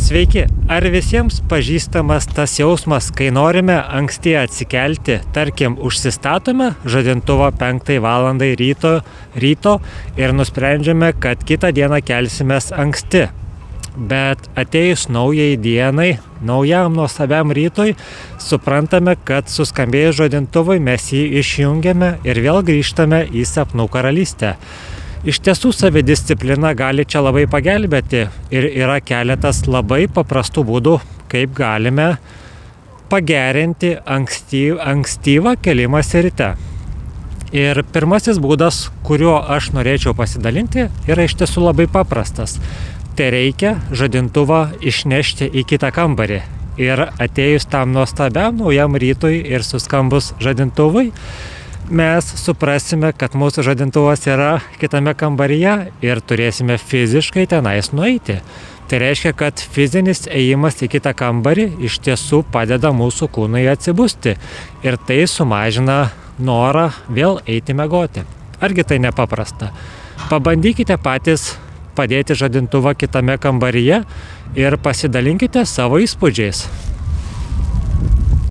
Sveiki! Ar visiems pažįstamas tas jausmas, kai norime anksti atsikelti, tarkim, užsistatome žadintuvą 5 valandai ryto ir nusprendžiame, kad kitą dieną kelsimės anksti. Bet atėjus naujai dienai, naujam nuostabiam rytui, suprantame, kad suskambėjus žadintuvui mes jį išjungiame ir vėl grįžtame į sapnų karalystę. Iš tiesų savidisciplina gali čia labai pagelbėti ir yra keletas labai paprastų būdų, kaip galime pagerinti ankstyvą kėlimąsi ryte. Ir pirmasis būdas, kuriuo aš norėčiau pasidalinti, yra iš tiesų labai paprastas. Tai reikia žadintuvą išnešti į kitą kambarį. Ir atėjus tam nuostabiam naujam rytui ir suskambus žadintuvui, mes suprasime, kad mūsų žadintuvas yra kitame kambaryje ir turėsime fiziškai tenais nueiti. Tai reiškia, kad fizinis ėjimas į kitą kambarį iš tiesų padeda mūsų kūnui atsibusti ir tai sumažina norą vėl eiti miegoti. Argi tai nepaprasta? Pabandykite patys padėti žadintuvą kitame kambaryje ir pasidalinkite savo įspūdžiais.